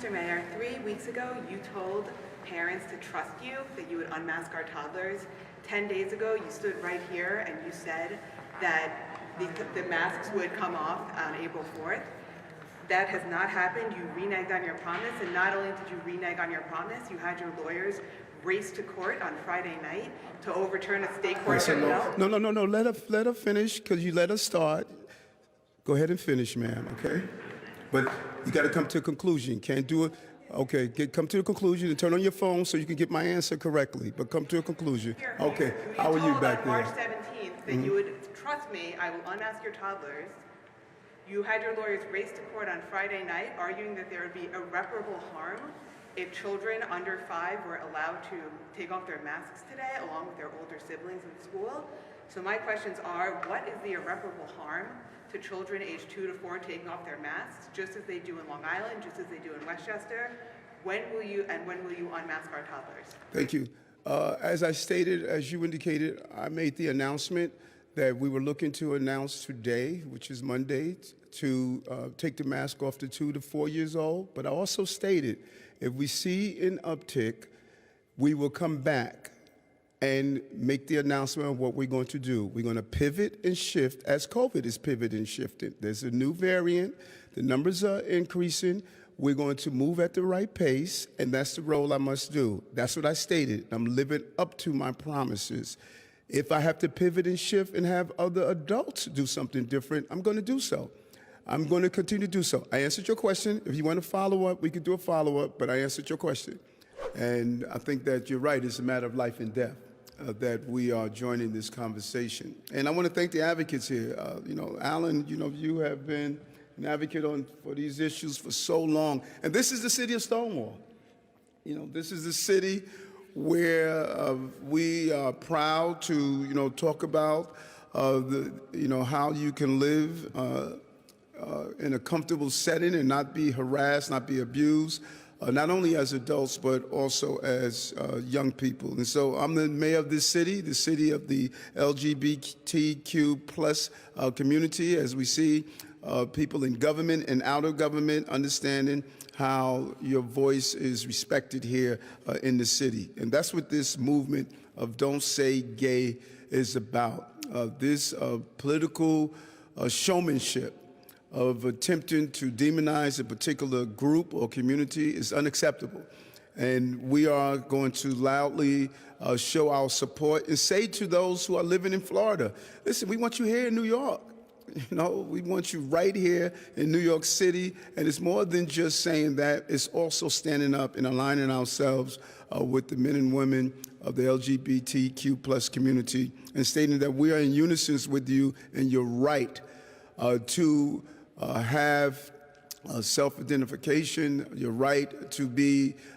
Mr. Mayor, 3 weeks ago, you told parents to trust you, that you would unmask our toddlers. 10 days ago, you stood right here and you said that the masks would come off on April 4th. That has not happened. You reneged on your promise, and not only did you renege on your promise, you had your lawyers race to court on Friday night to overturn a state court. No. Let her finish, because you let her start. Go ahead and finish, ma'am, okay? But you got to come to a conclusion. Can't do it. Okay, come to a conclusion and turn on your phone so you can get my answer correctly. But come to a conclusion. Okay, how are you back there? March 17th that you would trust me, I will unmask your toddlers. You had your lawyers race to court on Friday night, arguing that there would be irreparable harm if children under 5 were allowed to take off their masks today, along with their older siblings in school. So my questions are, what is the irreparable harm to children aged 2 to 4 taking off their masks, just as they do in Long Island, just as they do in Westchester? When will you unmask our toddlers? Thank you. As I stated, as you indicated, I made the announcement that we were looking to announce today, which is Monday, to take the mask off to 2 to 4 years old. But I also stated, if we see an uptick, we will come back and make the announcement of what we're going to do. We're going to pivot and shift as COVID is pivoting and shifting. There's a new variant. The numbers are increasing. We're going to move at the right pace, and that's the role I must do. That's what I stated. I'm living up to my promises. If I have to pivot and shift and have other adults do something different, I'm going to do so. I'm going to continue to do so. I answered your question. If you want to follow up, we could do a follow-up, but I answered your question. And I think that you're right. It's a matter of life and death that we are joining this conversation. And I want to thank the advocates here. Alan, you have been an advocate for these issues for so long. And this is the city of Stonewall. This is the city where we are proud to, talk about how you can live in a comfortable setting and not be harassed, not be abused, not only as adults, but also as young people. And so I'm the mayor of this city, the city of the LGBTQ plus community, as we see people in government and out of government understanding how your voice is respected here in the city. And that's what this movement of Don't Say Gay is about. This political showmanship of attempting to demonize a particular group or community is unacceptable. And we are going to loudly show our support and say to those who are living in Florida, listen, we want you here in New York. We want you right here in New York City. And it's more than just saying that. It's also standing up and aligning ourselves with the men and women of the LGBTQ plus community and stating that we are in unison with you and your right to have self-identification, your right to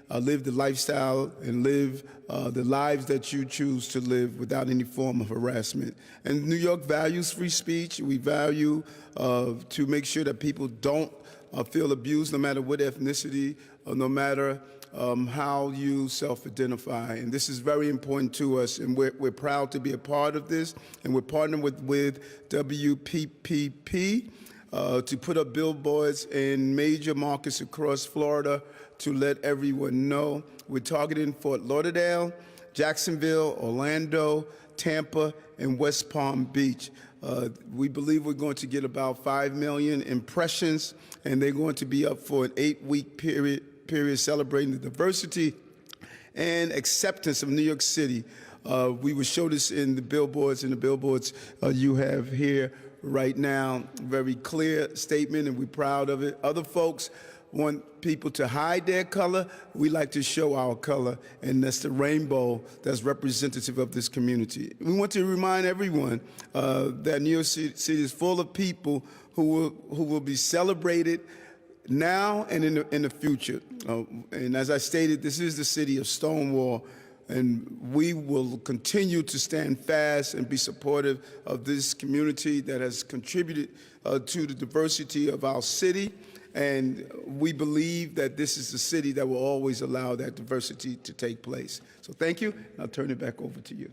live the lifestyle and live the lives that you choose to live without any form of harassment. And New York values free speech. We value to make sure that people don't feel abused, no matter what ethnicity or no matter how you self-identify. And this is very important to us, and we're proud to be a part of this. And we're partnering with WPPP to put up billboards in major markets across Florida to let everyone know. We're targeting Fort Lauderdale, Jacksonville, Orlando, Tampa, and West Palm Beach. We believe we're going to get about 5 million impressions, and they're going to be up for an 8-week period celebrating the diversity and acceptance of New York City. We will show this in the billboards, you have here right now. Very clear statement, and we're proud of it. Other folks want people to hide their color. We like to show our color, and that's the rainbow that's representative of this community. We want to remind everyone that New York City is full of people who will be celebrated now and in the future. And as I stated, this is the city of Stonewall, and we will continue to stand fast and be supportive of this community that has contributed to the diversity of our city. And we believe that this is the city that will always allow that diversity to take place. So thank you. I'll turn it back over to you.